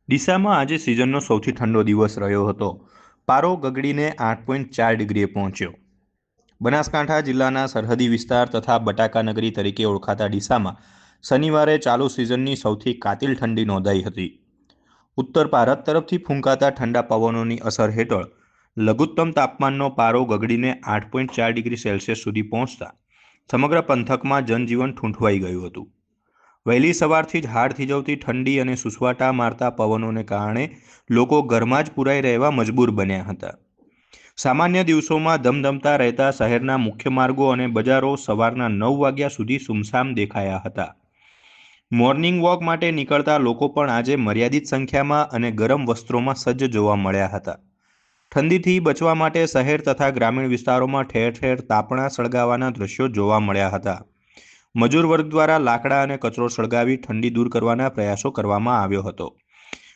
ડીસામાં આજે સિઝનનો સૌથી ઠંડો દિવસ રહ્યો હતો। પારો ગગડીને 8.4 ડિગ્રીએ પહોંચ્યો। બનાસકાંઠા જિલ્લાના સરહદી વિસ્તાર તથા બટાકા નગરી તરીકે ઓળખાતા ડીસામાં શનિવારે ચાલુ સિઝનની સૌથી કાતિલ ઠંડી નોંધાઈ હતી। ઉત્તર ભારત તરફથી ફૂંકાતા ઠંડા પવનોની અસર હેઠળ લઘુત્તમ તાપમાનનો પારો ગગડીને 8.4 ડિગ્રી સેલ્સિયસ સુધી પહોંચતા સમગ્ર પંથકમાં જનજીવન ઠૂંઠવાઈ ગયું હતું। વહેલી સવારથી જ હાડ થીજવતી ઠંડી અને સુસવાટા મારતા પવનોને કારણે લોકો ઘરમાં જ પુરાઈ રહેવા મજબૂર બન્યા હતા। સામાન્ય દિવસોમાં ધમધમતા રહેતા શહેરના મુખ્ય માર્ગો અને બજારો સવારના 9 વાગ્યા સુધી સુમસામ દેખાયા હતા। મોર્નિંગ વોક માટે નીકળતા લોકો પણ આજે મર્યાદિત સંખ્યામાં અને ગરમ વસ્ત્રોમાં સજ્જ જોવા મળ્યા હતા। ઠંડીથી બચવા માટે શહેર તથા ગ્રામીણ વિસ્તારોમાં ઠેર ઠેર તાપણા સળગાવવાના દ્રશ્યો જોવા મળ્યા હતા। મજૂર વર્ગ દ્વારા લાકડા અને કચરો સળગાવી ઠંડી દૂર કરવાના પ્રયાસો કરવામાં આવ્યો હતો।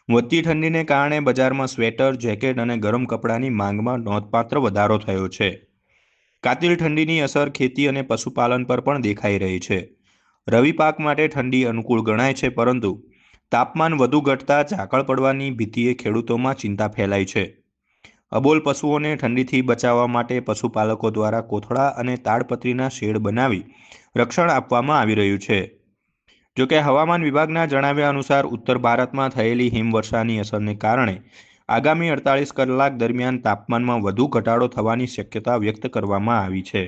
વધતી ઠંડીને કારણે બજારમાં સ્વેટર, જેકેટ અને ગરમ કપડાની માંગમાં નોંધપાત્ર વધારો થયો છે। કાતિલ ઠંડીની અસર ખેતી અને પશુપાલન પર પણ દેખાઈ રહી છે। રવિ પાક માટે ઠંડી અનુકૂળ ગણાય છે, પરંતુ તાપમાન વધુ ઘટતા ઝાકળ પડવાની ભીતિએ ખેડૂતોમાં ચિંતા ફેલાઈ છે। અબોલ પશુઓને ઠંડીથી બચાવવા માટે પશુપાલકો દ્વારા કોથળા અને તાડપત્રીના શેડ બનાવી રક્ષણ આપવામાં આવી રહ્યું છે। જોકે હવામાન વિભાગના જણાવ્યા અનુસાર ઉત્તર ભારતમાં થયેલી હિમવર્ષાની અસરને કારણે આગામી 48 કલાક દરમિયાન તાપમાનમાં વધુ ઘટાડો થવાની શક્યતા વ્યક્ત કરવામાં આવી છે।